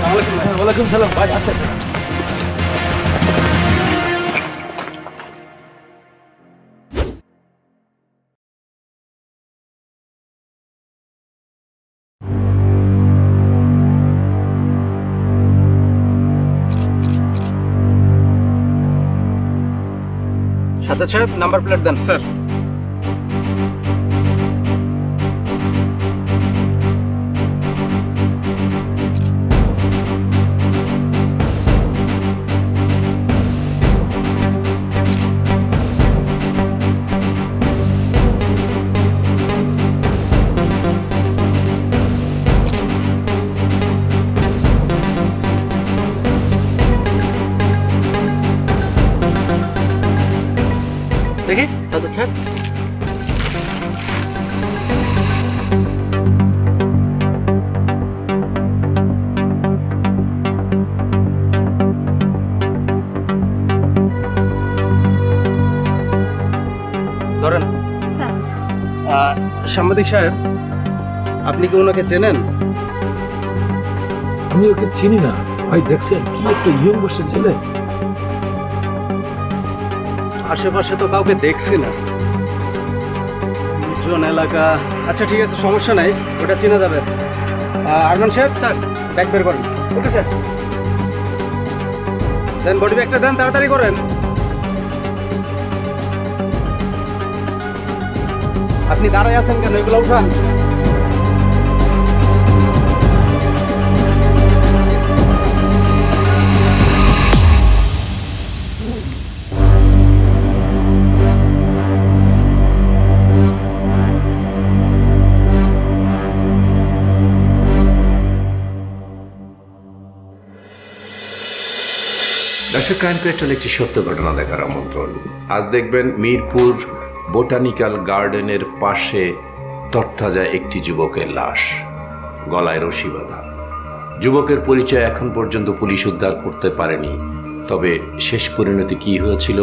ওয়ালাইকুম সালাম ভাই, আসেন। সাজ্জাদ সাহেব, নাম্বার প্লেট দেন। স্যার, দেখি সাজ্জাদ সাহেব। ধরেন। সাংবাদিক সাহেব, আপনি কি ওনাকে চেনেন? আমি ওকে চিনি না ভাই, দেখছেন কি একটা ইয়ং বসে ছেলে। আশেপাশে তো কাউকে দেখছি না, নির্জন এলাকা। আচ্ছা ঠিক আছে, সমস্যা নাই, ওটা চেনা যাবে। আরমান সাহেব, স্যার ব্যাগ বের করেন। ওকে স্যার, দেন বডি ব্যাগটা দেন, তাড়াতাড়ি করেন। আপনি দাঁড়ায় আছেন কেন? এগুলো উঠান। দর্শক, ক্রাইম পেট্রোল একটি সত্য ঘটনা দেখার আমন্ত্রণ। আজ দেখবেন মিরপুর বোটানিক্যাল গার্ডেনের পাশে তরতাজা একটি যুবকের লাশ, গলায় রশি বাঁধা। যুবকের পরিচয় এখন পর্যন্ত পুলিশ উদ্ধার করতে পারেনি, তবে শেষ পরিণতি কী হয়েছিল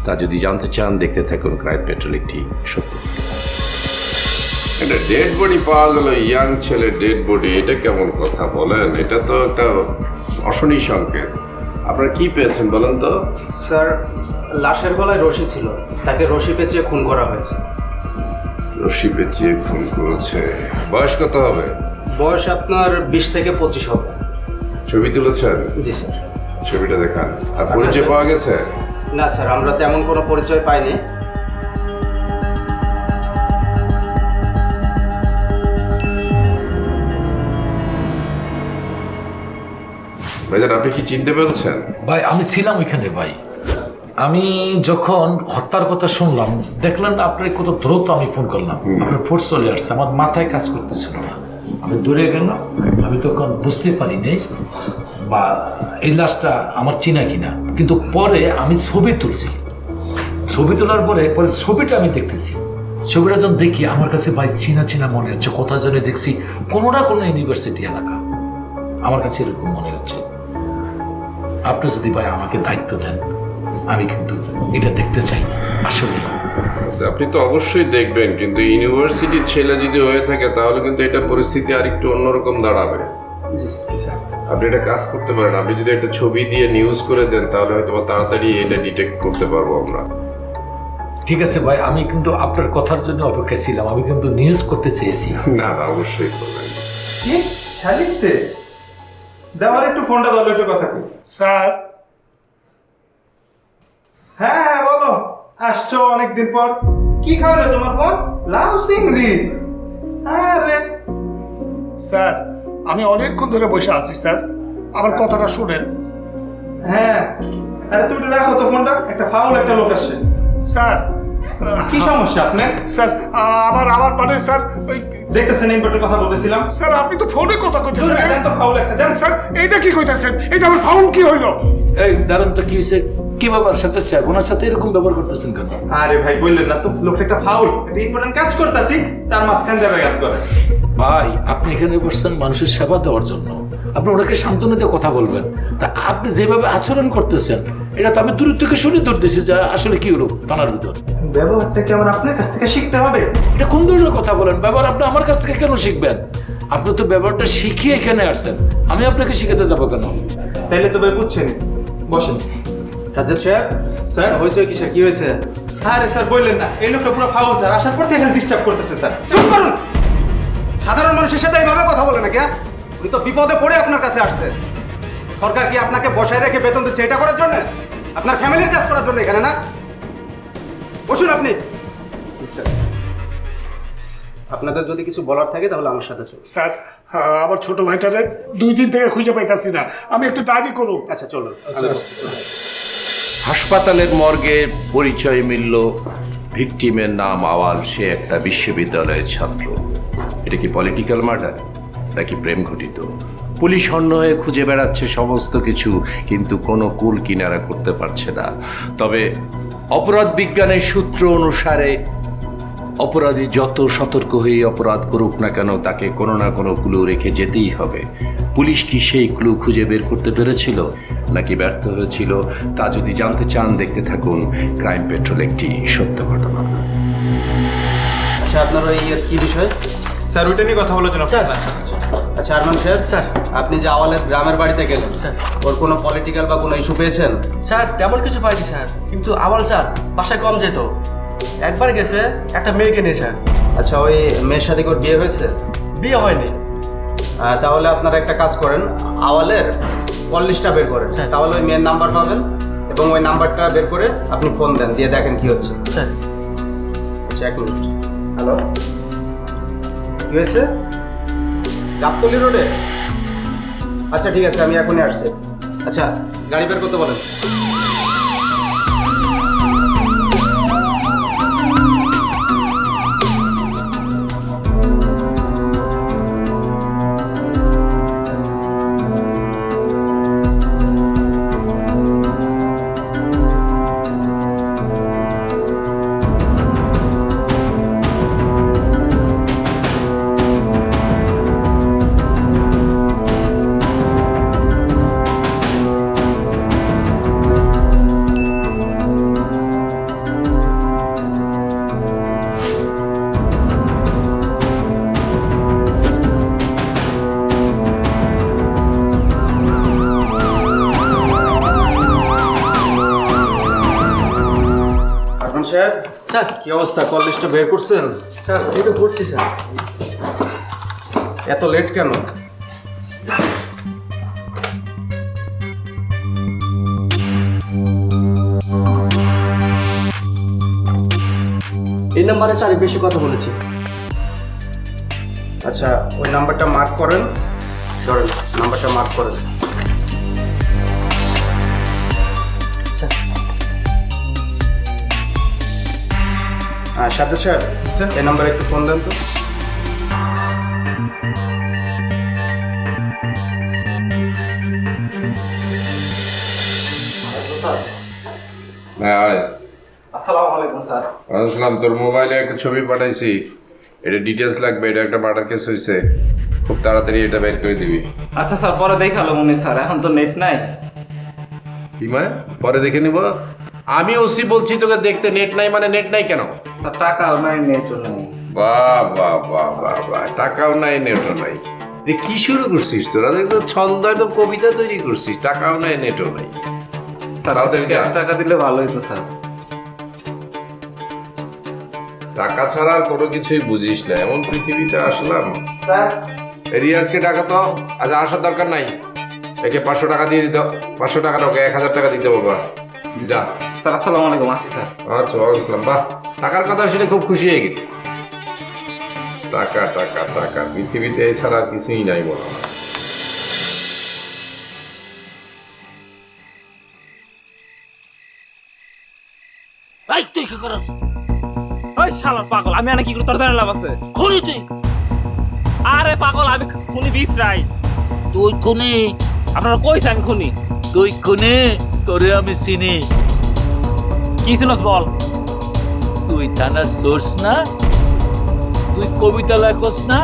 তা যদি জানতে চান, দেখতে থাকুন ক্রাইম পেট্রোল একটি সত্য ঘটনা। একটা ডেড বডি পাওয়া গেল, ইয়াং ছেলে ডেড বডি, এটা কেমন কথা বলেন? এটা তো একটা অশনি সংকেত। আপনারা কি পেয়েছেন বলেন তো? স্যার, লাশের গলায় রশি ছিল, তাকে রশি পেঁচিয়ে খুন করা হয়েছে। রশি পেঁচিয়ে খুন করেছে। বয়স কত হবে? বয়স আপনার 20 থেকে 25 হবে। ছবি তুলেছেন? জি স্যার। ছবিটা দেখান। আর পরিচয় পাওয়া গেছে? না স্যার, আমরা তেমন কোনো পরিচয় পাইনি। ভাইজান, আপনি কি চিনতে পেরেছেন? ভাই আমি ছিলাম ওইখানে ভাই। আমি যখন হত্যার কথা শুনলাম, দেখলেন না আপনার কত দ্রুত আমি ফোন করলাম, আপনার ফোর্স চলে আসছে, আমার মাথায় কাজ করতেছিল না, আমি দৌড়ে গেলাম। আমি তখন বুঝতে পারিনি বা এই লাশটা আমার চিনা কিনা, কিন্তু পরে আমি ছবি তুলছি। ছবি তোলার পরে পরে ছবিটা আমি দেখতেছি, ছবিটা যখন দেখি আমার কাছে ভাই চিনা চিনা মনে হচ্ছে, কোথায় যেন দেখছি, কোনো না কোনো ইউনিভার্সিটি এলাকা, আমার কাছে এরকম মনে হচ্ছে। আপনি যদি ভাই আমাকে দায়িত্ব দেন, আমি কিন্তু এটা দেখতে চাই আসলে। আপনি তো অবশ্যই দেখবেন, কিন্তু ইউনিভার্সিটির ছেলে যদি হয়ে থাকে তাহলে কিন্তু এটা পরিস্থিতি আর একটু অন্যরকম দাঁড়াবে। জি স্যার। আপনি এটা কাজ করতে পারেন, আপনি যদি একটা ছবি দিয়ে নিউজ করে দেন তাহলে হয়তো তাড়াতাড়ি এটা ডিটেক্ট করতে পারবো আমরা। ঠিক আছে ভাই, আমি কিন্তু আপনার কথার জন্য অপেক্ষায় ছিলাম, আমি কিন্তু নিউজ করতে চেয়েছি। না না, অবশ্যই করবেন। কি লিখছে? দেওয়ার একটু ফোনটা দাও, একটু কথা কই। স্যার, হ্যাঁ বলো, আসছো অনেকদিন পর। কি খাওয়ালে তোমার বোন? লাউ চিংড়ি। আরে স্যার আমি অনেকক্ষণ ধরে বসে আছি স্যার, আমার কথাটা শুনেন। হ্যাঁ, আরে তুমি একটু রাখো তো ফোনটা, একটা ফাউল একটা লোক আসছে। স্যার কি সমস্যা আপনার? স্যার আমার মানে স্যার ওই দেখতেছেন ইম্পর্টেন্ট কথা বলতেছিলাম। স্যার আপনি তো ফোনে কথা কইতেছেন। জান তো ফাউল একটা, জান। স্যার এইটা কি কইতাছেন? এইটা আমার ফাউল কি হইলো? এই দারুণ তো কি হয়েছে? কি ব্যাপার? সাথে চাই ওনার সাথে এরকম ব্যবহার করতেছেন কেন? আরে ভাই বললেন না তো, লোকটা একটা ফাউল, একটা ইম্পর্টেন্ট কাজ করতেছি, তার মাঝখান দিয়ে ব্যাঘাত করে। ভাই আপনি এখানে বসছেন মানুষের সেবা দেওয়ার জন্য, আপনি ওনাকে সান্ত্বনা দিয়ে কথা বলবেন। তা আপনি যেভাবে আচরণ করতেছেন, এটা তো আমি দূর থেকে শুনে দূর দিছি যে আসলে কি হলো থানার ভিতর। ব্যবহারটা কি আমার আপনার কাছ থেকে শিখতে হবে? এটা কোন ধরনের কথা বলেন? ব্যবহার আপনি আমার কাছ থেকে কেন শিখবেন? আপনি তো ব্যাপারটা শিখিয়ে এখানে আসছেন, আমি আপনাকে শিখাতে যাবো কেন? তাইলে তো ভাই বুঝছেন, বসেন। সাজ্জাদ সাহেব, স্যার হয়েছে কি স্যার, কি হয়েছে? আরে স্যার বললেন না, এই লোকটা পুরো ফাউল স্যার, আসার পর থেকে ডিস্টার্ব করতেছে স্যার। চুপ করুন। সাধারণ মানুষের সাথে এইভাবে কথা বলে না, কে? উনি তো বিপদে পড়ে আপনার কাছে আসছে। সরকার কি আপনাকে বসায় রেখে বেতন দিচ্ছে এটা করার জন্য? আপনার ফ্যামিলির কাজ করার জন্য এখানে না? বসুন আপনি। স্যার, আপনাদের যদি কিছু বলার থাকে তাহলে আমার সাথে চলুন। স্যার, আমার ছোট ভাইটারে 2 দিন থেকে খুঁজে পাইতাছি না, আমি একটু ডায়েরি করুন। আচ্ছা চলুন। হাসপাতালের মর্গে পরিচয় মিলল, ভিকটিমের নাম আওয়াল, সে একটা বিশ্ববিদ্যালয়ের ছাত্র। এটা কি পলিটিক্যাল মার্ডার নাকি প্রেম ঘটিত? পুলিশ হন্য হয়ে খুঁজে বেড়াচ্ছে সমস্ত কিছু, কিন্তু কোনো কুল কিনারা করতে পারছে না। তবে অপরাধ বিজ্ঞানের সূত্র অনুসারে অপরাধী যত সতর্ক হয়ে অপরাধ করুক না কেন, তাকে কোনো না কোনো ক্লু রেখে যেতেই হবে। পুলিশ কি সেই ক্লু খুঁজে বের করতে পেরেছিল নাকি ব্যর্থ হয়েছিল, তা যদি জানতে চান দেখতে থাকুন ক্রাইম পেট্রোল, একটি সত্য ঘটনা। আচ্ছা, আপনার ওই কি বিষয়? স্যার ওইটা নিয়ে কথা বলার জন্য স্যার। আচ্ছা আরমান সাহেব, স্যার আপনি যে আওয়ালের গ্রামের বাড়িতে গেলেন স্যার, ওর কোনো পলিটিক্যাল বা কোনো ইস্যু পেয়েছেন? স্যার তেমন কিছু পাইনি স্যার, কিন্তু আওয়াল স্যার বাসায় কম যেত, একবার গেছে একটা মেয়েকে নিয়ে স্যার। আচ্ছা, ওই মেয়ের সাথে ওর বিয়ে হয়েছে? বিয়ে হয়নি। তাহলে আপনারা একটা কাজ করেন, আওয়ালের কল লিস্টটা বের করেন, তাহলে ওই মেয়ের নাম্বার পাবেন এবং ওই নাম্বারটা বের করে আপনি ফোন দেন, দিয়ে দেখেন কি হচ্ছে। স্যার আচ্ছা 1 মিনিট। হ্যালো, কি হয়েছে? গাবতলী রোডে? আচ্ছা ঠিক আছে, আমি এখনই আসছি। আচ্ছা গাড়ি বের করতে বলেন। সাহেব, স্যার কি অবস্থা? কল লিস্টটা বের করছেন? স্যার এই তো করছি স্যার। এত লেট কেন? এই নাম্বারে স্যার বেশি কথা বলেছি। আচ্ছা ওই নাম্বারটা মার্ক করেন, ধরেন নাম্বারটা মার্ক করেন। স্যার সাজ্জাদ সাহেব, স্যার এই নাম্বারে একটু ফোন দেন তো। হ্যাঁ, আসসালামু আলাইকুম স্যার। আসলাম। তোর মোবাইলে একটা ছবি পাঠাইছি, এটা ডিটেলস লাগবে, এটা একটা মার্ডার কেস হয়েছে, খুব তাড়াতাড়ি এটা বের করে দিবি। আচ্ছা স্যার, পরে দেখালো মনে স্যার, এখন তো নেট নাই। কি মানে পরে দেখে নিব? আমি ওসি বলছি তোকে দেখতে, নেট নাই মানে নেট নাই কেন? স্যার টাকাও নাই, নেটও নাই। বাহ বাহ বাহ বাহ বাহ, টাকাও নাই নেটও নাই। এ কি শুরু করছিস তোরা? দেখতো ছন্দ একদম কবিতা তৈরি করছিস, টাকাও নাই নেটও নাই। স্যার তাড়াতাড়ি যা। 50 টাকা দিলে ভালো হতো স্যার। টাকা ছাড়া আর কোনো কিছুই বুঝিস না, এমন পৃথিবীতে আসলাম। স্যার এই রিয়াজকে টাকা তো আচ্ছা আসার দরকার নাই, একে 500 টাকা দিয়ে দিতে, 500 টাকা ওকে 1000 টাকা দিতে বলবা। যা। স্যার আসসালামু আলাইকুম, আসি স্যার। আচ্ছা ওয়ালাইকুম আসসালাম। বাহ, টাকার কথা শুনে খুব খুশি হয়ে গেলি। টাকা টাকা টাকা, পৃথিবীতে এছাড়া আর কিছুই নাই বলা। এই তুই কি করছ? ওই শালা পাগল, আমি আনে কি করে তোর জানা লাভ আছে? খুনি তুই? আরে পাগল, আমি খুনি বিছরাই। তুই খুনি? আপনারা কইছেন খুনি? তুই খুনি? তোরে আমি চিনি। কি চিনস বল? তুই থানার সোর্স না? তুই কবিতা লেখস না?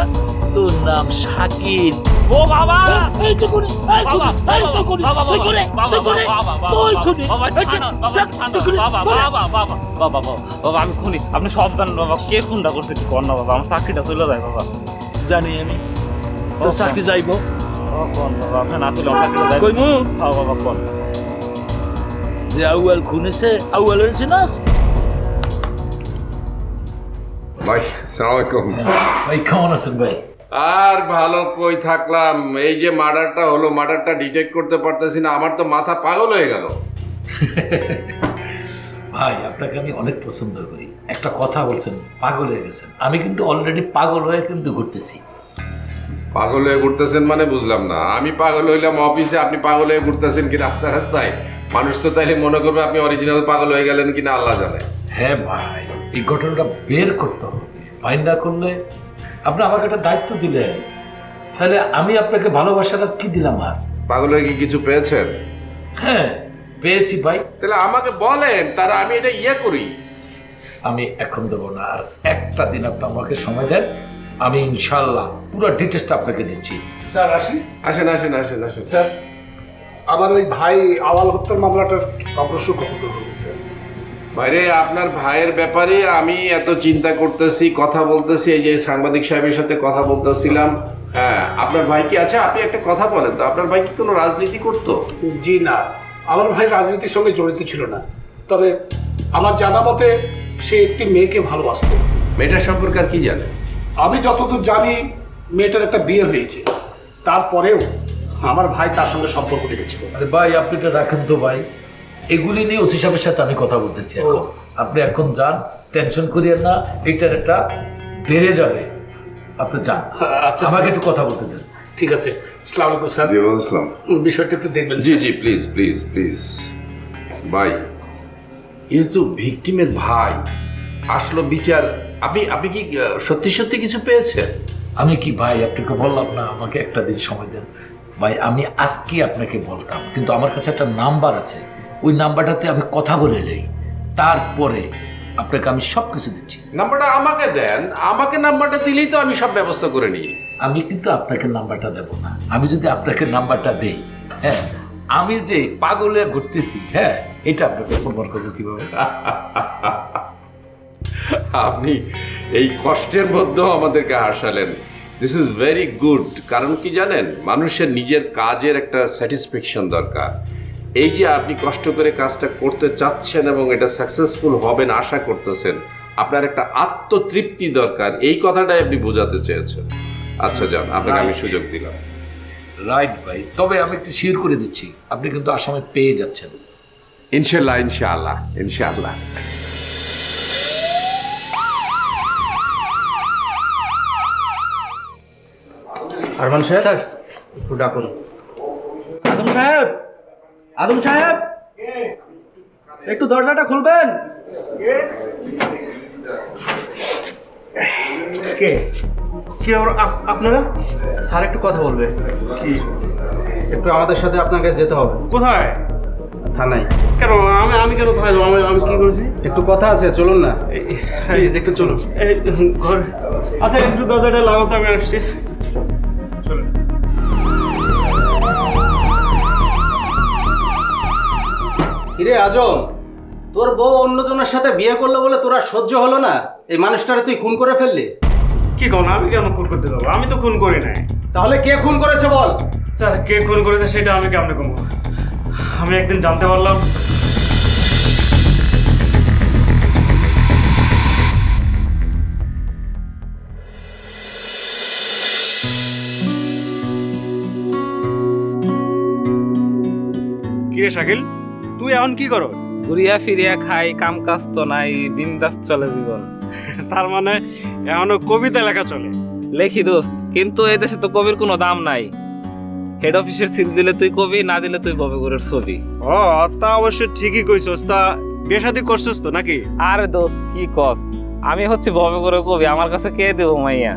তোর নাম শাকিল। ও বাবা! এই তুই খুনি? এই তুই বাবা, এই তুই খুনি? বাবা, তুই খুনি? বাবা, তুই খুনি? বাবা, বাবা, তুই খুনি? বাবা, এই চল, বাবা, চল, তুই খুনি? বাবা, বলে। বাবা, বাবা, বাবা, বাবা, বাবা, আমি খুনি। আপনি সব জানেন বাবা, কে খুনটা করছে কি কর না বাবা, আমার চাকরিটা চলে যায় বাবা। জানি আমি। তোর চাকরি যাইব আপনি না তুলে চাকরি দেয় কইমু হ্যাঁ বাবা কোন যে আউয়াল খুনেছে আউয়ালের চিনাস ভাই সালাম আলাইকুম। ভাই কেমন আছেন ভাই? আর ভালো কই থাকলাম, এই যে মার্ডারটা হলো, মার্ডারটা ডিটেক্ট করতে পারতেছি না, আমার তো মাথা পাগল হয়ে গেল। ভাই আপনাকে আমি অনেক পছন্দ করি। একটা কথা বলছেন পাগল হয়ে গেছেন, আমি কিন্তু অলরেডি পাগল হয়ে কিন্তু ঘুরতেছি। পাগল হয়ে ঘুরতেছেন মানে বুঝলাম না। আমি পাগল হইলাম অফিসে, আপনি পাগল হয়ে ঘুরতেছেন কি রাস্তায় রাস্তায়? মানুষ তো তাইলে মনে করবে আপনি অরিজিনাল পাগল হয়ে গেলেন কিনা আল্লাহ জানে। হ্যাঁ ভাই, এই ঘটনাটা বের করতে হবে। ফাইন না করলে আপনি আমাকে একটা দায়িত্ব দিলেন, তাহলে আমি আপনাকে ভালোবাসাটা কি দিলাম আর? পাগল হয়ে কি কিছু পেয়েছেন? হ্যাঁ পেয়েছি ভাই। তাহলে আমাকে বলেন, তারা আমি এটা করি। আমি এখন দেবো না, আর একটা দিন আপনি আমাকে সময় দেন, আমি ইনশাল্লাহ পুরো ডিটেলসটা আপনাকে দিচ্ছি। স্যার আসি। আসেন আসেন আসেন আসেন। স্যার আমার ওই ভাই আওয়াল হত্যার মামলাটার অগ্রসর কত করবে স্যার? বাইরে আপনার ভাইয়ের ব্যাপারে আমি এত চিন্তা করতেছি, কথা বলতেছি, এই যে সাংবাদিক সাহেবের সাথে কথা বলতেছিলাম। হ্যাঁ, আপনার ভাই কি আছে? আপনি একটা কথা বলেন তো, আপনার ভাই কি কোনো রাজনীতি করতো? জি না, আমার ভাই রাজনীতির সঙ্গে জড়িত ছিল না, তবে আমার জানা মতে সে একটি মেয়েকে ভালোবাসত। মেয়েটার সম্পর্কে আর কি জানেন? আমি যতদূর জানি মেয়েটার একটা বিয়ে হয়েছে, তারপরেও আমার ভাই তার সঙ্গে সম্পর্ক রেখেছিল। আরে ভাই আপনি এটা রাখেন তো ভাই, এগুলি নিয়ে ওসি সাহেবের সাথে আমি কথা বলতেছি এখন। আপনি এখন যান, টেনশন করিয়েন না, এটার একটা বেড়ে যাবে। আপনি যান, আচ্ছা, আমাকে একটু কথা বলতে দেন। ঠিক আছে, আসসালামু আলাইকুম স্যার। জি বুঝলাম। বিষয়টা একটু দেখবেন। জি জি প্লিজ প্লিজ প্লিজ। ভাই এ তো ভিকটিমের ভাই, আসলো বিচার। আপনি কি সত্যি সত্যি কিছু পেয়েছেন? আমি কি ভাই আপনাকে বললাম না আমাকে একটা দিন সময় দেন? ভাই আমি আজকে আপনাকে বলতাম, কিন্তু আমার কাছে একটা নাম্বার আছে, ওই নাম্বারটাতে আমি কথা বলে নেই, তারপরে আপনাকে আমি সব কিছু দিচ্ছি। নাম্বারটা আমাকে দেন, আমাকে নাম্বারটা দিলেই তো আমি সব ব্যবস্থা করে নিই। আমি কিন্তু আপনাকে নাম্বারটা দেব না। আমি যদি আপনাকে নাম্বারটা দেই, হ্যাঁ, আমি যে পাগলে ঘুরতেছি, হ্যাঁ, এটা আপনাকে প্রমাণ করবো কিভাবে? আপনি এই কষ্টের মধ্যেও আমাদেরকে হাসালেন। This is very good. কারণ কি জানেন, মানুষের নিজের কাজের একটা স্যাটিসফ্যাকশন দরকার। এই যে আপনি কষ্ট করে কাজটা করতে চাচ্ছেন এবং এটা সাকসেসফুল হবেন আশা করতেছেন, আপনার একটা আত্মতৃপ্তি দরকার, এই কথাটাই আপনি বোঝাতে চেয়েছেন। আচ্ছা যান, আপনাকে আমি সুযোগ দিলাম। রাইট ভাই, তবে আমি একটু শিওর করে দিচ্ছি, আপনি কিন্তু আসামে পেয়ে যাচ্ছেন। ইনশাল্লাহ ইনশাআল্লাহ ইনশাআল্লাহ। আরমান সাহেব স্যার একটু ডাকুন। আজম সাহেব, আজম সাহেব, একটু দরজাটা খুলবেন। কে কি আপনারা? স্যার একটু কথা বলবে। কি? একটু আমাদের সাথে আপনাকে যেতে হবে। কোথায়? থানায়। কেন আমি কেন থানায় যাবো? আমি কি করেছি? একটু কথা আছে, চলুন না প্লিজ, একটু চলুন। এই ঘর, আচ্ছা একটু দরজাটা লাগাতে, আমি আসছি। চলুন। কিরে আজম, তোর বউ অন্যজনের সাথে বিয়ে করলো বলে তোরা সহ্য হলো না? এই মানুষটারে তুই খুন করে ফেললি। কি কোন? আমি কেন খুন করতে যাবো? আমি তো খুন করি নাই। তাহলে কে খুন করেছে বল? স্যার কে খুন করেছে সেটা আমি কেমনে কমবো? আমি একদিন জানতে পারলাম কিরে শাকিল, তুই এখন কি করো? ঘুরিয়া ফিরিয়া খাই, কাম কাজ তো নাই, বিন্দাস চলে জীবন। তার মানে এখনো কবিতা লেখা চলে? লেখি দোস্ত, কিন্তু এই দেশে তো কবির কোনো দাম নাই। হেড অফিসের সিল দিলে তুই কবি, না দিলে তুই ববেগুরের ছবি। ও তা অবশ্য ঠিকই কইছস। তা বিয়ে শাদী করছস তো নাকি? আরে দোস্ত কি কস, আমি হচ্ছে ববেগুরের কবি, আমার কাছে কে দেবো মাইয়া?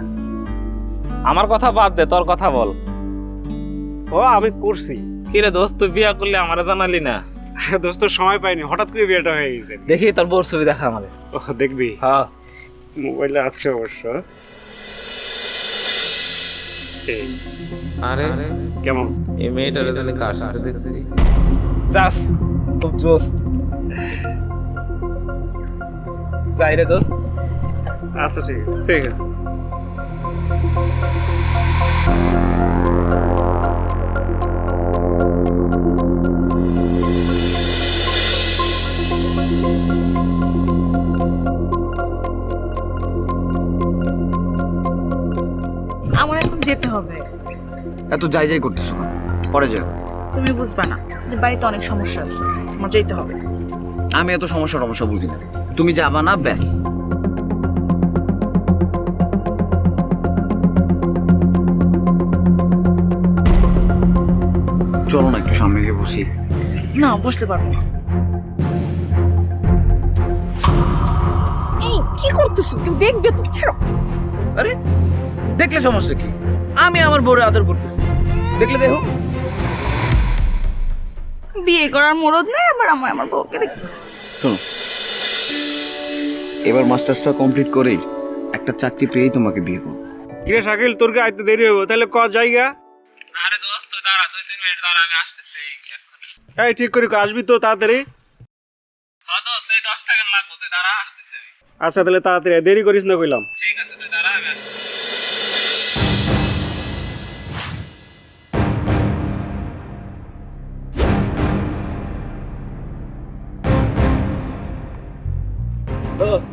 আমার কথা বাদ দে, তোর কথা বল। ও আমি করছি। কিরে দোস্ত, তুই বিয়া করলে আমারে জানালি না? দোস্ত সময় পাইনি, হঠাৎ করে বিয়েটা হয়ে গেছে। দেখি তোর বোর ছবি দেখা আমারে। ও দেখবি? হ্যাঁ মোবাইলে আছে অবশ্য। এই, আরে কেমন? এই মেয়েটার জন্য কার সাথে দেখছি? যাস, খুব জোস। যাই রে দোস্ত। আচ্ছা ঠিক আছে। ঠিক আছে। আমার এখন যেতে হবে। এত যাই যাই করতেছো না, পরে যা। তুমি বুঝবা না যে বাড়িতে অনেক সমস্যা আছে, আমার যেতে হবে। আমি এত সমস্যা বুঝি না, তুমি যাবা না ব্যাস। চলো না একটু সামনে গিয়ে বসি। না, বসতে পারবো না। এই কি করতেছো? কেউ দেখবে তো, ছাড়ো। আরে দেখলে সমস্যা কি? আমি আমার বউরে আদর করতেছি, দেখলে দেখো। বিয়ে করার মুরদ নেই, আবার আমার বউকে দেখতেছো। শোনো, এবার মাস্টার্সটা কমপ্লিট করেই একটা চাকরি পেয়েই তোমাকে বিয়ে করবো। কিরে শাকিল, তোর কি আইতে দেরি হইব? তাহলে ক জায়গা? আরে দোস্ত তুই দাঁড়া, 2-3 মিনিট দাঁড়া, আমি আসতেছি এক্ষুনি। এই ঠিক করে আসবি তো তাড়াতাড়ি? হ্যাঁ দোস্ত, এই 10 সেকেন্ড লাগবে, তুই দাঁড়া, আসতেছি আমি। আচ্ছা তাহলে তাড়াতাড়ি, দেরি করিস না কইলাম। ঠিক আছে, তুই দাঁড়া, আমি আসতেছি। দোস্ত,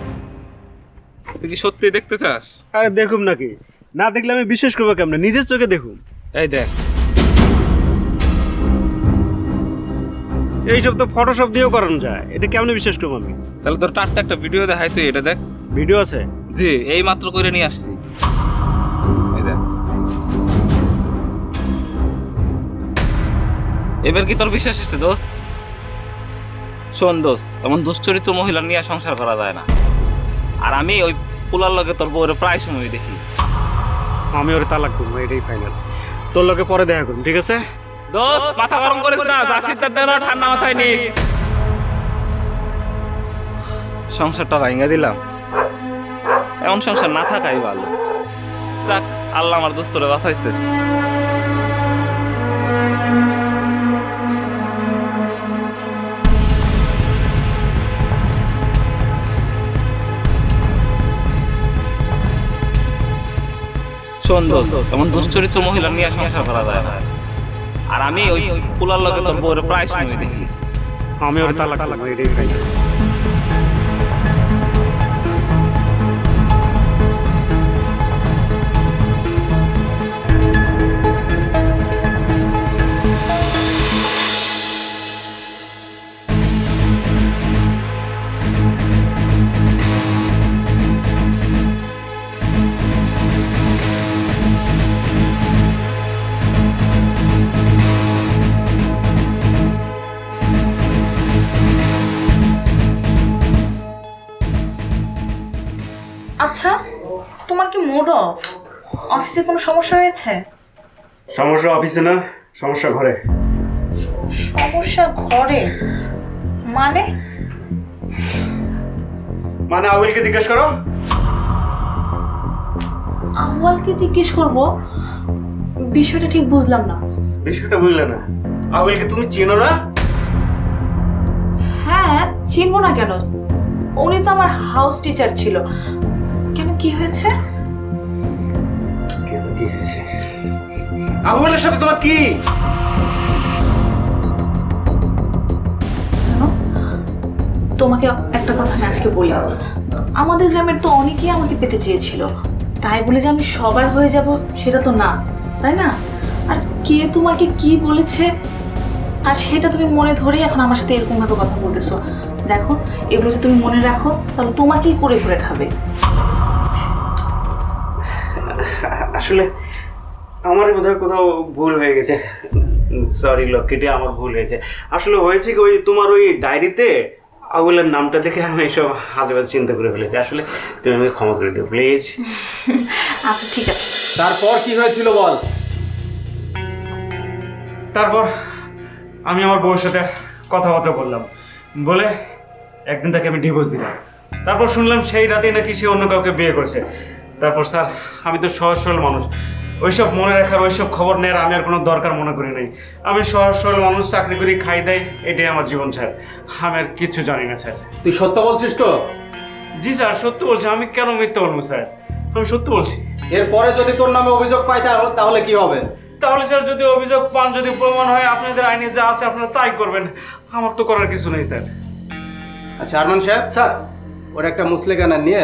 তুই কি সত্যি দেখতে চাস? আরে দেখুম নাকি, না দেখলে আমি বিশ্বাস করবো কেমনে? নিজের চোখে দেখুন। এই দেখ। এইসব তো ফটোশপ দিয়েও করানো যায়, এটা কেমনে বিশ্বাস করবো আমি? তাহলে তোর টাটকা একটা ভিডিও দেখাই, তুই এটা দেখ। ভিডিও আছে? জি, এই মাত্র করে নিয়ে আসছি। এই দেখ। এবার কি তোর বিশ্বাস হচ্ছে দোস্ত? শোন দোস্ত, এমন দুশ্চরিত্র মহিলা নিয়ে সংসার করা যায় না। আর আমি ওই পোলার লগে তোর বউরে প্রায় সময় দেখি। আমি ওর তালাক করবো, এটাই ফাইনাল। তোর লোকে পরে দেখা করুন, ঠিক আছে? দোস্ত মাথা গরম করিস না, যা সিদ্ধান্ত না ঠান্ডা মাথায় নিস। সংসারটা ভাঙা দিলাম, এমন সংসার না থাকাই ভালো। যাক, আল্লাহ আমার দোস্তরে বাঁচাইছে। শোন দোস্ত, এমন দুশ্চরিত্র মহিলা নিয়ে সংসার করা যায় না। আর আমি ওই পোলার লগে তোর বউরে প্রায় সময় দেখি। আমি ওর তালাক করবো, এটাই ফাইনাল। আচ্ছা, তোমার কি মুড অফ? অফিসে কোনো সমস্যা হয়েছে? সমস্যা অফিসে না, সমস্যা ঘরে। সমস্যা ঘরে? মানে? মানে আউলকে জিজ্ঞেস করো। আউয়ালকে জিজ্ঞেস করব? বিষয়টা ঠিক বুঝলাম না। বিষয়টা বুঝলে না? আউলকে তুমি চেনো না? হ্যাঁ, চিনবো না কেন? উনি তো আমার হাউস টিচার ছিল। কেন, কি হয়েছে? কি হয়েছে? আউলের সাথে তোমার কি? তোমাকে একটা কথা আমি আজকে বলি, আমাদের গ্রামের তো অনেকেই আমাকে পেতে চেয়েছিল, তাই বলে যে আমি সবার হয়ে যাব সেটা তো না, তাই না? আর কে তোমাকে কি বলেছে আর সেটা তুমি মনে ধরে এখন আমার সাথে এরকম ভাবে কথা বলতেছো। দেখো, এগুলো যদি তুমি মনে রাখো তাহলে তোমাকেই করে করে খাবে। আসলে আমার বোধহয় কোথাও ভুল হয়ে গেছে, সরি লক্ষ্মীটি, আমার ভুল হয়েছে। আসলে হয়েছে কি, ওই তোমার ওই ডায়েরিতে আউলের নামটা দেখে আমি এইসব আজেবাজে চিন্তা করে ফেলেছি। আসলে তুমি আমাকে ক্ষমা করে দিও প্লিজ। আচ্ছা ঠিক আছে। তারপর কি হয়েছিল বল? তারপর আমি আমার বউয়ের সাথে কথাবার্তা বললাম, বলে একদিন তাকে আমি ডিভোর্স দিলাম। তারপর শুনলাম সেই রাতেই নাকি সে অন্য কাউকে বিয়ে করেছে। তারপর স্যার, আমি তো সহজ সরল মানুষ, ওইসব মনে রাখার ওইসব খবর নেওয়ার আমি আর কোনো দরকার মনে করি নাই। আমি সহজ সরল মানুষ, চাকরি করি, খাই দেয়, এটাই আমার জীবন স্যার। আমি আর কিচ্ছু জানি না স্যার। তুই সত্য বলছিস তো? জি স্যার, সত্য বলছি। আমি কেন মিথ্যা বলবো স্যার? আমি সত্য বলছি। এরপরে যদি তোর নামে অভিযোগ পাই তাহলে কি হবে? তাহলে স্যার যদি অভিযোগ পান, যদি প্রমাণ হয়, আপনাদের আইনে যা আছে আপনারা তাই করবেন, আমার তো করার কিছু নেই স্যার। আচ্ছা আরমান সাহেব, স্যার ওর একটা মুসলেখানা নিয়ে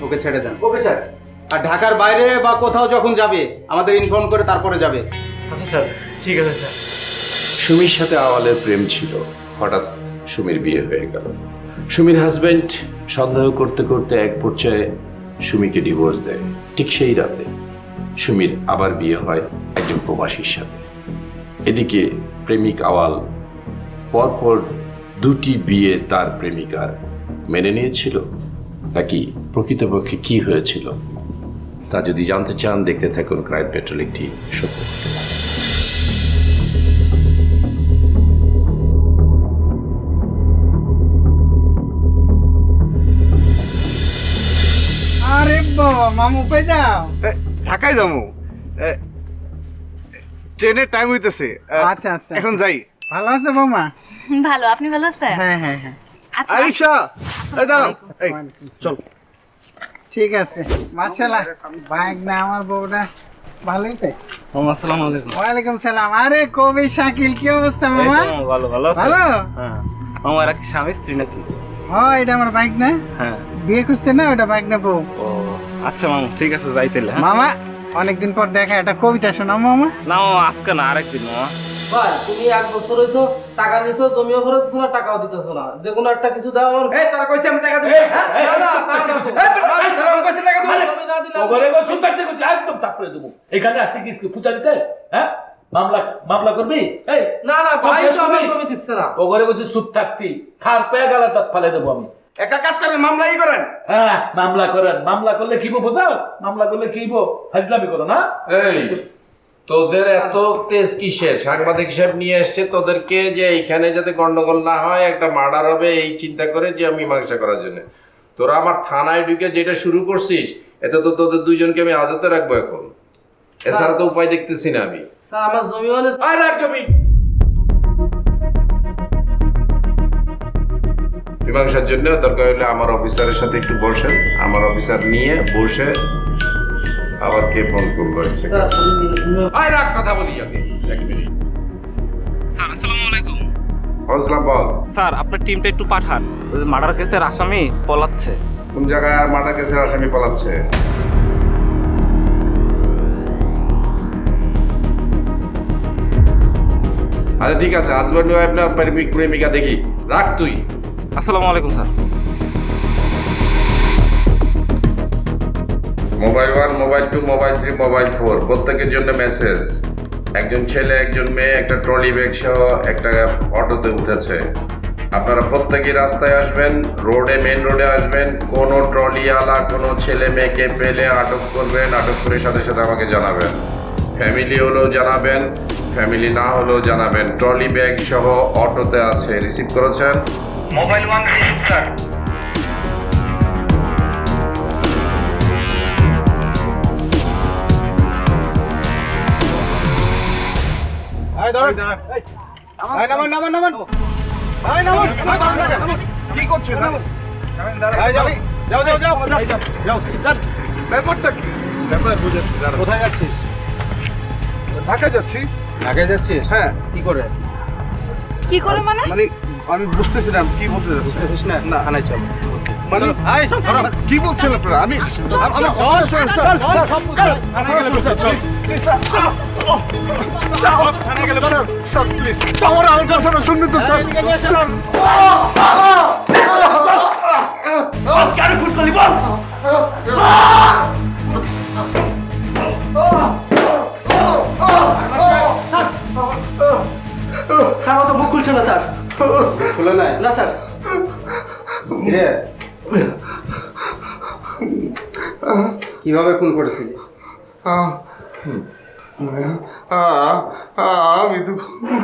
ওকে ছেড়ে দেন। Okay sir. আর ঢাকার বাইরে বা কোথাও যখন যাবে আমাদের ইনফর্ম করে তারপরে যাবে। আচ্ছা স্যার, ঠিক আছে স্যার। সুমির সাথে আওয়ালের প্রেম ছিল, হঠাৎ সুমির বিয়ে হয়ে গেল। সুমির হাজবেন্ড সন্দেহ করতে করতে এক পর্যায়ে সুমিকে ডিভোর্স দেয়। ঠিক সেই রাতে সুমির আবার বিয়ে হয় একজন প্রবাসীর সাথে। এদিকে প্রেমিক আওয়াল পরপর দুটি বিয়ে তার প্রেমিকার মেনে নিয়েছিল, নাকি প্রকৃতপক্ষে কি হয়েছিল তা যদি জানতে চান, দেখতে থাকুন ক্রাইম পেট্রোল, একটি সত্য ঘটনা। আরে বাবা, মামু কই যাও? ঢাকায় যাবো, ট্রেনের টাইম হইতেছে। আচ্ছা আচ্ছা, এখন যাই। ভালো আছে বৌমা? ভালো, আপনি ভালো আছেন? হ্যাঁ হ্যাঁ হ্যাঁ। আচ্ছা, আরিশা, এই দাঁড়াও, এই চল। ঠিক আছে, মাশাআল্লাহ, বাইক না আমার বউটা ভালোই পাইছে। আসসালামু আলাইকুম। ওয়ালাইকুম সালাম। আরে কবি শাকিল, কি অবস্থা মামা? ভালো ভালো আছেন? ভালো। হ্যাঁ, আমার কি স্বামী স্ত্রী নাকি? হ্যাঁ, এটা আমার বাইক না? হ্যাঁ। বিয়ে করছে না, ওটা বাইক না বউ। ও আচ্ছা মামু, ঠিক আছে যাইতেলে। মামা অনেকদিন পর দেখা, একটা কবিতা শোনাও মামা। না মামা, আজকে না, আরেকদিন মামা। ভাই তুমি 1 বছর হইছো, টাকা নিছো, জমিও ভরে দিছো না, টাকাও দিতেছো না, যে কোনো একটা কিছু দাও আমার। এই তোরা কইছি আমি টাকা দেব। এখানে আসছি কি পূজা দিতে? হ্যাঁ, মামলা করবি? এই না না ভাই, তো আমার জমি দিচ্ছে না। ও ঘরে বলছি চুপ থাকতি, খার পেয়ে গেল তাত ফালে দেবো আমি। একটা কাজ করেন, মামলাই করেন। হ্যাঁ, মামলা করেন। মামলা করলে কি বোঝাস? মামলা করলে কি ফাজলামি করো না? এই তোদের এত তেজ কিসের? সাংবাদিক সাহেব নিয়ে এসছে তোদেরকে যে এইখানে যাতে গন্ডগোল না হয়, একটা মার্ডার হবে এই চিন্তা করে যে আমি মীমাংসা করার জন্য। তোরা আমার থানায় ঢুকে যেটা শুরু করছিস, এতে তো তোদের দুইজনকে আমি হাজতে রাখবো এখন, এছাড়া তো উপায় দেখতেছি না আমি। স্যার আমার জমি হলে আয় রাখ জমি। মীমাংসার জন্য দরকার হলে আমার অফিসারের সাথে একটু বসেন, আমার অফিসার নিয়ে বসে আবার কে ফোন করেছে। আয় রাখ, কথা বলি আগে 1 মিনিট। স্যার আসসালামু আলাইকুম। হজলা বল। স্যার আপনার টিমটা একটু পাঠান, ওই মার্ডার কেসের আসামি পলাচ্ছে। কোন জায়গায় আর মার্ডার কেসের আসামি পালাচ্ছে? আচ্ছা ঠিক আছে, হাজব্যান্ড ওয়াইফ না প্রেমিকা দেখি। রাখ তুই। আসসালামু আলাইকুম sir. Mobile 1, mobile 2, mobile 3, mobile 4 প্রত্যেকের জন্য মেসেজ। একজন ছেলে একজন মেয়ে একটা ট্রলি ব্যাগ সহ একটা অটোতে উঠেছে। আপনারা প্রত্যেকেই রাস্তায় আসবেন, মেন রোডে আসবেন। কোনো ট্রলিওয়ালা কোনো ছেলে মেয়েকে পেলে আটক করবেন, আটক করে সাথে সাথে আমাকে জানাবেন। ফ্যামিলি হলেও জানাবেন, ফ্যামিলি না হলেও জানাবেন। ট্রলি ব্যাগ সহ অটোতে আছে, রিসিভ করেছেন? Mobile 1 receive sir. এই ধর, এই নামান নামান নামান, এই নামান, কি করছেন? এই যাও যাও যাও যাও যাও, চল। ব্যাপারটা কি? ব্যাপার বুঝাচ্ছি। কোথায় যাচ্ছিস? ঢাকা যাচ্ছি। ঢাকায় যাচ্ছিস? হ্যাঁ। কি করে? কি করে মানে? মানে আমি বুঝতেছিলাম কি বলতে যাচ্ছি। বুঝতেছিস না? না। থানায় চল। মানে এই চল, চল। কি বলছেন আপনারা? আমি স্যার ও তো মুখ খুলছে না স্যার। খুলে নাই? না স্যার। রে, কিভাবে খুন করেছিলি? আমি তো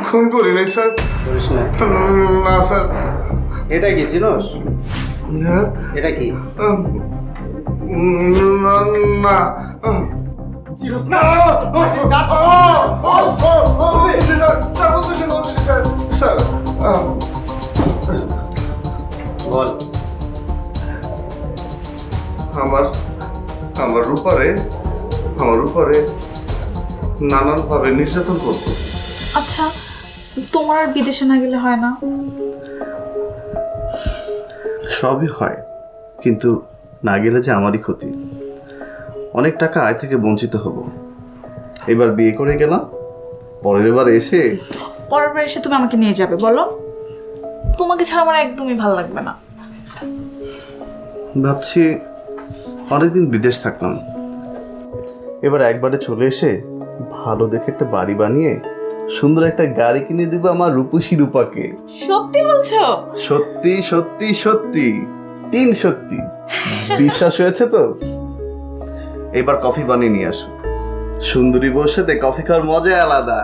খুন করি নাই স্যার। করিস না? না স্যার। এটা কি চিনোস? এটা কি? না চিনোস না? স্যার বল। আমার রূপারে জোর করে নানানভাবে নির্যাতন করতো। আচ্ছা তোমার আর বিদেশে না গেলে হয় না? সবই হয়, কিন্তু না গেলে যে আমারই ক্ষতি। অনেক টাকা আয় থেকে বঞ্চিত হব। এবার বিয়ে করে গেলাম, পরের বার এসে পরের বার এসে তুমি আমাকে নিয়ে যাবে বলো? তোমাকে ছাড়া আমার একদমই ভালো লাগবে না। ভাবছি অনেকদিন বিদেশ থাকলাম, এবার একবারে চলে এসে ভালো দেখে একটা বাড়ি বানিয়ে সুন্দর একটা গাড়ি কিনে দেবো আমার রূপসী রূপাকে। সত্যি বলছো? সত্যি সত্যি সত্যি, 3 সত্যি। বিশ্বাস হয়েছে তো? এবার কফি বানিয়ে নিয়ে আসো, সুন্দরী বউর সাথে কফি খাওয়ার মজা আলাদা।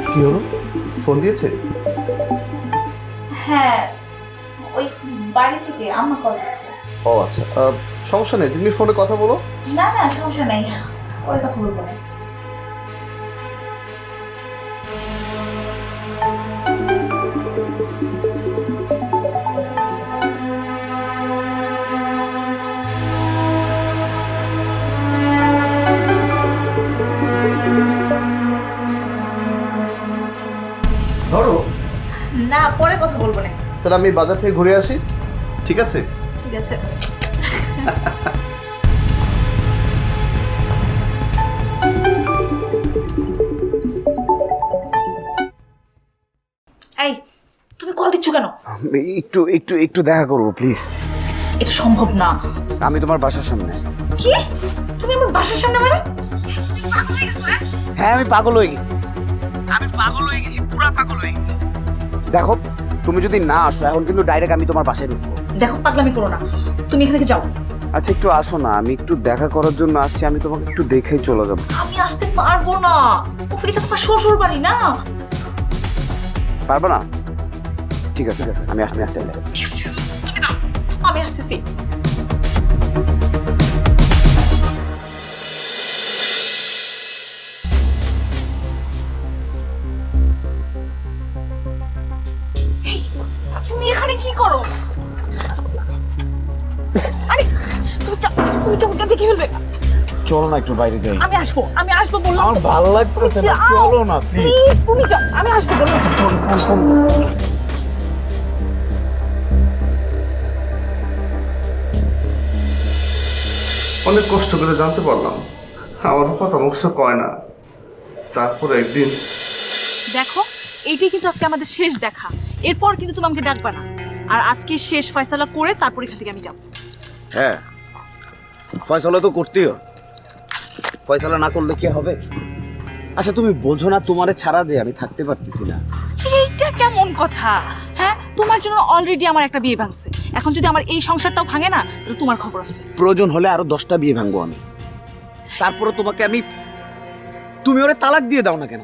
কি হলো, ফোন দিয়েছে? হ্যাঁ, ওই বাড়ি থেকে আম্মা কল দিচ্ছে। ও আচ্ছা, সমস্যা নেই, তুমি ফোনে কথা বলো। না না সমস্যা নাই, পরে কথা বলবো না। ধরো, না পরে কথা বলবো না। তাহলে আমি বাজার থেকে ঘুরে আসি, ঠিক আছে? ঠিক আছে। এই তুমি কল দিচ্ছ কেন? একটু একটু একটু দেখা করবো প্লিজ। এটা সম্ভব না। আমি তোমার বাসার সামনে। কি? তুমি আমার বাসার সামনে মানে? পাগল হয়ে গেছো? হ্যাঁ আমি পাগল হয়ে গেছি, আমি পাগল হয়ে গেছি, পুরা পাগল হয়ে গেছি। দেখো তুমি যদি না আসো এখন কিন্তু ডাইরেক্ট আমি তোমার বাসায় ঢুকবো। দেখো পাগলামি করো না, তুমি এখান থেকে যাও। আচ্ছা একটু আসো না, আমি একটু দেখা করার জন্য আসছি, আমি তোমাকে একটু দেখেই চলে যাবো। আমি আসতে পারবো না, উফ, এটা তোমার শ্বশুর বাড়ি না। পারবো না? ঠিক আছে আমি আসতে আসতে। ঠিক আছে, তুমি দাও, আমি আসতেছি। তুমি এখানে কি করো? আরে তুমি চমকে দেখে ফেলবে। চলো না একটু বাইরে যাই। আমি আসবো বললাম। আমার ভালো লাগতেছে না, চলো না প্লিজ। তুমি যাও, আমি আসবো বললাম। ফোন। অনেক কষ্ট করে জানতে পারলাম আমার কথা মুখে কয় না। তারপর একদিন দেখো এইটাই কিন্তু আজকে আমাদের শেষ দেখা, এরপর কিন্তু তুমি আমাকে ডাকবা না। আর আজকে শেষ ফয়সালা করে তারপর এখান থেকে আমি যাবো। হ্যাঁ ফয়সালা তো করতেই হবে, ফয়সালা না করলে কি হবে? আচ্ছা তুমি বোঝো না তোমারে ছাড়া যে আমি থাকতে পারতেছি না। আচ্ছা এইটা কেমন কথা? হ্যাঁ তোমার জন্য অলরেডি আমার একটা বিয়ে ভাঙছে, এখন যদি আমার এই সংসারটাও ভাঙে না তাহলে তোমার খবর আছে। প্রয়োজন হলে আরো 10টা বিয়ে ভাঙবো আমি, তারপরে তোমাকে আমি, তুমি ওরে তালাক দিয়ে দাও না কেন?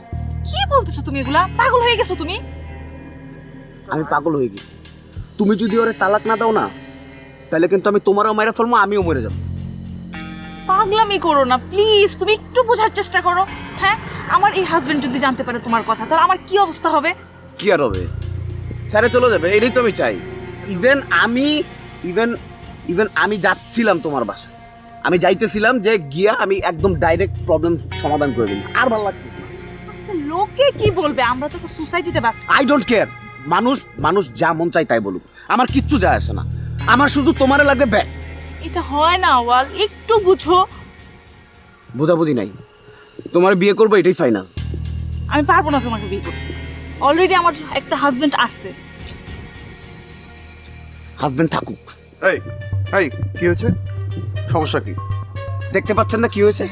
কি বলতেছো তুমি এগুলা? পাগল হয়ে গেছো তুমি? আমি পাগল হয়ে গেছি। তুমি যদি ওরে তালাক না দাও না তাহলে কিন্তু আমি তোমারও মেরে ফেলবো, আমিও মরে যাবো। পাগলামি করো না প্লিজ, তুমি একটু বোঝার চেষ্টা করো। হ্যাঁ আমার এই হাজবেন্ড যদি জানতে পারে তোমার কথা তাহলে আমার কি অবস্থা হবে? কি আর হবে, ছেড়ে চলে যাবে, এটাই তো আমি চাই। ইভেন আমি যাচ্ছিলাম তোমার বাসায়, আমি যাইতেছিলাম যে গিয়া আমি একদম ডাইরেক্ট প্রবলেম সমাধান করে দিই, আর ভালো লাগতেছে না। আচ্ছা লোকে কি বলবে? আমরা তো সোসাইটিতে বাস। আই ডোন্ট কেয়ার, মানুষ যা মন চাই তাই বলুক, আমার কিচ্ছু যায় আসে না, আমার শুধু তোমারে লাগবে ব্যাস। এটা হয় না ওয়াল, একটু বুঝো। বোঝাবুঝি নাই, তোমার বিয়ে করবো এটাই ফাইনাল। আমি পারবো না তোমাকে বিয়ে করতে, অলরেডি আমার একটা হাজবেন্ড আছে। হাজবেন্ড থাকুক। এই কি হয়েছে, সমস্যা কি? দেখতে পাচ্ছেন না কি হয়েছে?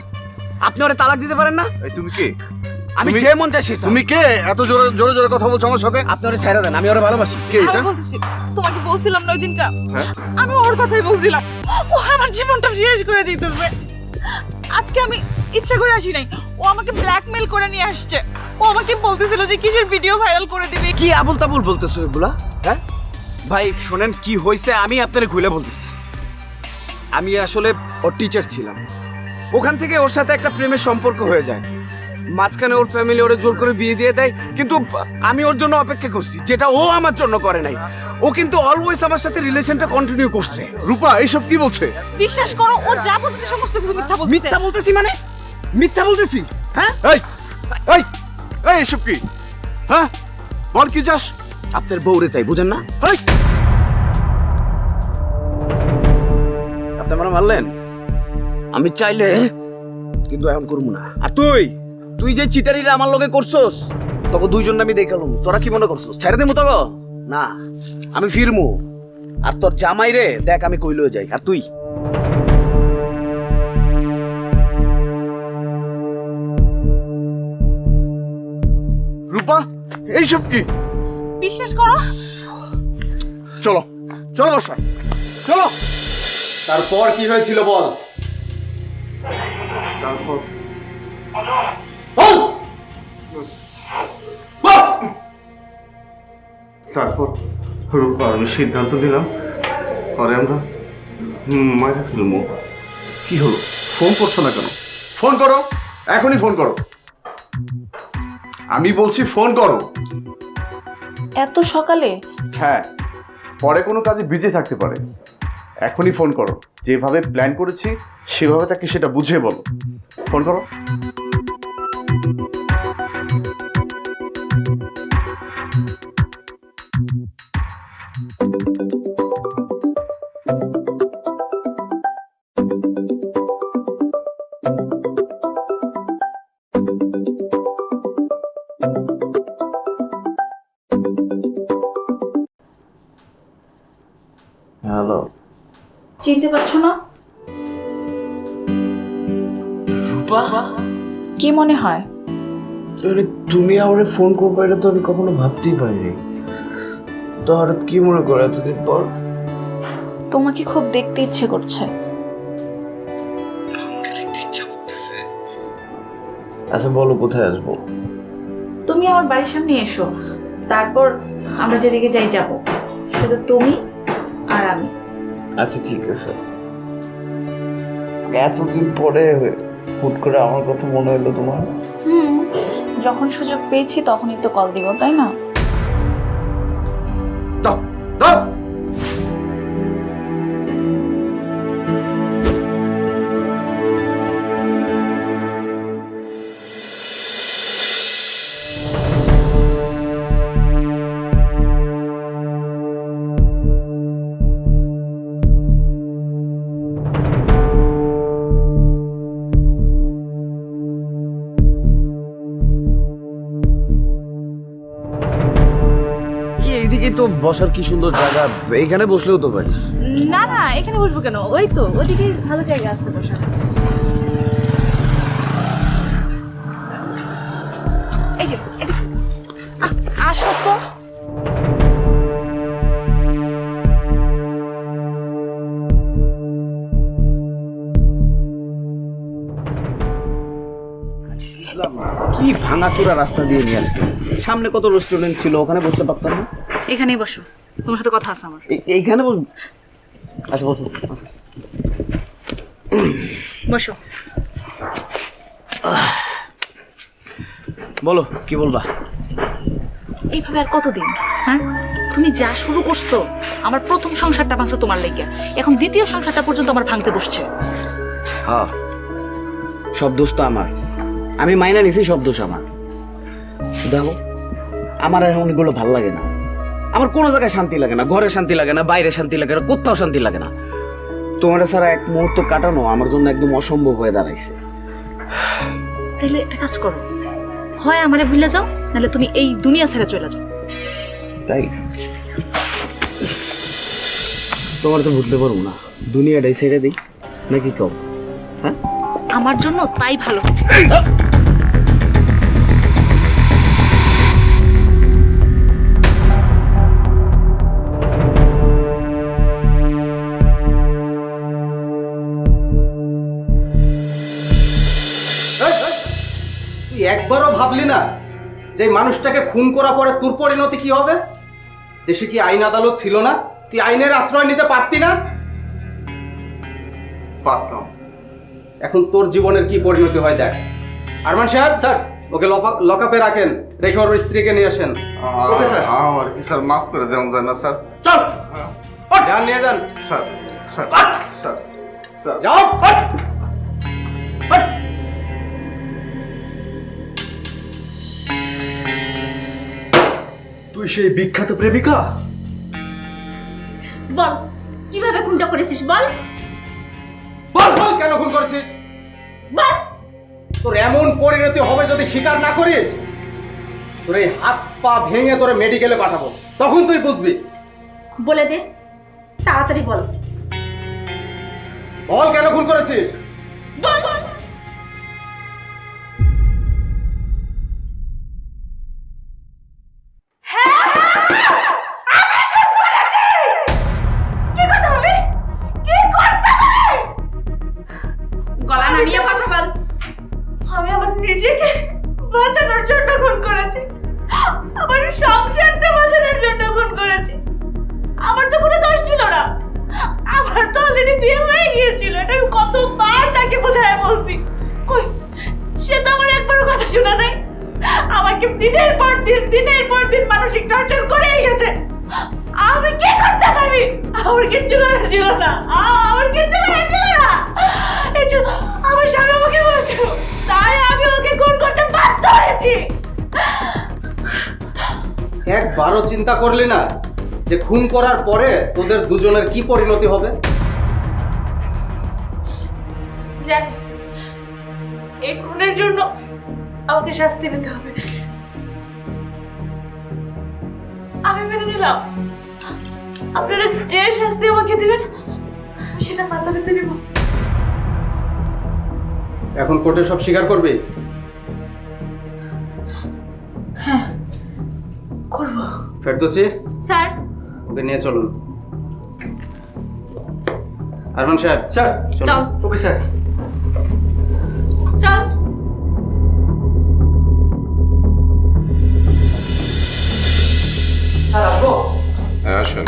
আপনি ওরে তালাক দিতে পারেন না? এই তুমি কে? আমি যে মন চাই সেটা। তুমি কে এত জোরে জোরে জোরে কথা বলছো আমার সাথে? আপনি ওরে ছেড়ে দেন, আমি ওরে ভালোবাসি। কে এটা? আমি বলতেছি, তোমাকে বলছিলাম না ওই দিনটা, হ্যাঁ? আমি ওর কথাই বলছিলাম। ও আমার জীবনটা শেষ করে দিতেছে। আজকে আমি ইচ্ছা করে আসি নাই, ও আমাকে ব্ল্যাকমেল করে নিয়ে আসছে। ও আমাকে বলতেছিল যে কিসের ভিডিও ভাইরাল করে দিবে। কি আবুল তাবুল বলতেছো এগুলা? হ্যাঁ ভাই শোনেন কি হয়েছে আমি আপনারে খুলে বলতেছি। আমি আসলে ওর টিচার ছিলাম, ওখান থেকে ওর সাথে একটা প্রেমের সম্পর্ক হয়ে যায়। মাঝখানে ওর ফ্যামিলি ওরে জোর করে বিয়ে দিয়ে দেয়, কিন্তু আমি ওর জন্য অপেক্ষা করছি, যেটা ও আমার জন্য করে নাই। ও কিন্তু অলওয়েজ আমার সাথে রিলেশনটা কন্টিনিউ করছে। রূপা এইসব কি বলছে? বিশ্বাস করো, ও যা বলতেছে সমস্ত কিছু মিথ্যা বলতেছে। মিথ্যা বলতেছি মানে? মিথ্যা বলতেছি? হ্যাঁ এই এই এই এসব কি? হ্যাঁ বল কি চাস? আপনার বউরে চাই, বুঝেন না? এই আপনি আমার মারলেন, আমি চাইলে কিন্তু এখন করবো না। আর তুই তুই যে চিটারিরা আমার লগে করছস, তোকে দুইজন আমি দেখালাম, তোরা কি মনে করছস ছেড়ে দেবো তোকে? না, আমি ফিরমু। আর তোর জামাই রে দেখ আমি কইলো যাই। আর তুই রূপা এইসব কি? বিশ্বাস করো। চলো চলো বসা, চলো। তারপর কি হয়েছিল বল? তারপর তারপর রূপা আমি সিদ্ধান্ত নিলাম পরে আমরা মারা ফেলবো। কি হলো, ফোন করছো না কেন? ফোন করো, এখনই ফোন করো। আমি বলছি ফোন করো। এত সকালে? হ্যাঁ, পরে কোনো কাজে বিজি থাকতে পারে। এখনই ফোন করো, যেভাবে প্ল্যান করেছি সেভাবে তাকে সেটা বুঝিয়ে বলো। ফোন করো। হ্যালো, চিনতে পারছো না? রূপা, কি মনে হয়? তুমি আমারে ফোন করবে এটা তো আমি কখনো ভাবতেই পারিনি। তো হঠাৎ কি মনে করে এতদিন পর? তোমাকে খুব দেখতে ইচ্ছে করছে। আচ্ছা বলো, কোথায় আসবো? তুমি আমার বাড়ির সামনে এসো, তারপর আমরা যেদিকে যাই যাব, শুধু তুমি আর আমি। আচ্ছা ঠিক আছে। এতদিন পরে হুট করে আমার কথা মনে হলো তোমার? যখন সুযোগ পেয়েছি তখনই তো কল দিব, তাই না? দাও দাও। এইদিকে তো বসার কি সুন্দর জায়গা, এইখানে বসলেও তো পারি। না না, এখানে বসবো কেন? ওই তো ওদিকে ভালো জায়গা আছে বসার। এই যে এদিকে আসো তো। কি ভাঙাচোরা রাস্তা দিয়ে নিয়ে আসতো। সামনে কত রেস্টুরেন্ট ছিল, ওখানে বসতে পারতাম না? এখানেই বসো, তোমার সাথে কথা আছে আমার। এইখানে বস। আচ্ছা বসো বসো। বলো, কি বলবা? এইভাবে আর কতদিন? হ্যাঁ, তুমি যা শুরু করছো, আমার প্রথম সংসারটা ভাঙছো তোমার লেগে, এখন দ্বিতীয় সংসারটা পর্যন্ত আমার ভাঙতে বসছে। হ্যাঁ, সব দোষ তো আমার। আমি মাইনা নিছি, সব দোষ আমার। দেখো, আমার এখন এগুলো ভাল লাগে না। আমার কোনো জায়গায় শান্তি লাগে না, ঘরে শান্তি লাগে না, বাইরে শান্তি লাগে না, কোথাও শান্তি লাগে না। তোমার ছাড়া এক মুহূর্ত কাটানো আমার জন্য একদম অসম্ভব হয়ে দাঁড়াইছে। তাহলে একটা কাজ করো, হয় আমারে ভুলে যাও, নাহলে তুমি এই দুনিয়া ছেড়ে চলে যাও। তাই? তোমার তো ভুলতে পারবো না, দুনিয়াটাই ছেড়ে দিই নাকি কম? হ্যাঁ, আমার জন্য তাই ভালো। তুই একবারও ভাবলি না যে মানুষটাকে খুন করা পরে তোর পরিণতি কি হবে? দেশে কি আইন আদালত ছিল না? তুই আইনের আশ্রয় নিতে পারতি না? পারতাম। এখন তোর জীবনের কি পরিণতি হয় দেখ। আরমান সাহেব, স্যার ওকে লকআপে রাখেন, রেখে ওর স্ত্রীকে নিয়ে আসেন। Okay sir. আমার কি স্যার মাফ করে দেওয়া যায় না স্যার? চল যান, নিয়ে যান। স্যার স্যার স্যার স্যার যাও। তুই সেই বিখ্যাত প্রেমিকা? বল কিভাবে খুনটা করেছিস বল। বল বল, কেন খুন করেছিস? বল। তোর এমন পরিণতি হবে যদি স্বীকার না করিস, তোর এই হাত পা ভেঙে তোর মেডিকেলে পাঠাবো, তখন তুই বুঝবি। বলে দে, তাড়াতাড়ি বল। বল কেন খুন করেছিস? বল। গলা নামিয়ে কথা বল। আমি আমার নিজেকে বাঁচানোর জন্য খুন করেছি, আমার সংসারটা বাঁচানোর জন্য খুন করেছি। আমার তো কোনো দোষ ছিল না, আমার তো অলরেডি বিয়ে হয়ে গিয়েছিল। এটা আমি কতবার তাকে বোঝায় বলছি, কই সে তো আমার একবারও কথা শোনা নাই। আমাকে দিনের পর দিন মানসিক টর্চার করেই গেছে। আমি কি করতে পারি? আমার কিচ্ছু করার ছিল না, আমার কিচ্ছু করার ছিল না। এই জন্য আমার স্বামী আমাকে বলেছিল, তাই আমি ওকে খুন করতে বাধ্য হয়েছি। একবারও চিন্তা করলি না যে খুন করার পরে তোদের দুজনের কি পরিণতি হবে? জানি এই খুনের জন্য আমাকে শাস্তি পেতে হবে। আমি মেনে নিলাম, আপনারা যে শাস্তি আমাকে দিবেন সেটা মাথা পেতে নিব। এখন কোর্টে সব স্বীকার করবি? হ্যাঁ করব। ফেরদৌসি স্যার, ওকে নিয়ে চলুন। আরমান সাহেব স্যার চল। Okay sir. চল। স্যার আসবো? হ্যাঁ আসেন।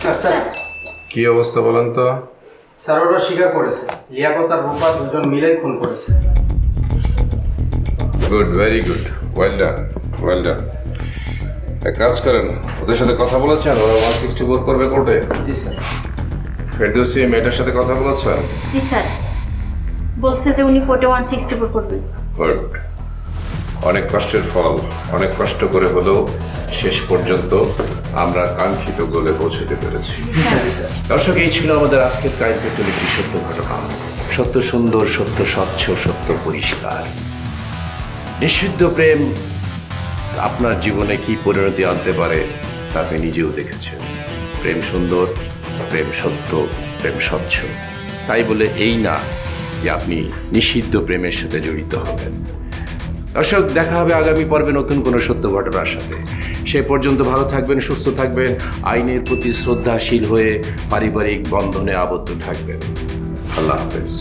স্যার স্যার কি অবস্থা বলেন তো? স্যার ওরা স্বীকার করেছে, লিয়াকত আর রূপা দুজন মিলেই খুন করেছে। Good, very good, well done, well done. এক কাজ করেন, ওদের সাথে কথা বলেছেন? ওরা 164 করবে কোর্টে? জি স্যার। ফেরদৌসি মেয়েটার সাথে কথা বলেছেন? জি স্যার, বলছে যে উনি কোর্টে 164 করবেন। গুড। অনেক কষ্টের ফল, অনেক কষ্ট করে হলেও শেষ পর্যন্ত আমরা কাঙ্ক্ষিত গোলে পৌঁছতে পেরেছি। দর্শক, এই ছিল আমাদের আজকের ক্রাইম পেট্রোল একটি সত্য ঘটনা। সত্য সুন্দর, সত্য স্বচ্ছ, সত্য পরিষ্কার। নিষিদ্ধ প্রেম আপনার জীবনে কি পরিণতি আনতে পারে তা আপনি নিজেও দেখেছেন। প্রেম সুন্দর, প্রেম সত্য, প্রেম স্বচ্ছ। তাই বলে এই না যে আপনি নিষিদ্ধ প্রেমের সাথে জড়িত হবেন। দর্শক, দেখা হবে আগামী পর্বে নতুন কোনো সত্য ঘটনার সাথে। সে পর্যন্ত ভালো থাকবেন, সুস্থ থাকবেন, আইনের প্রতি শ্রদ্ধাশীল হয়ে পারিবারিক বন্ধনে আবদ্ধ থাকবেন। আল্লাহ হাফেজ।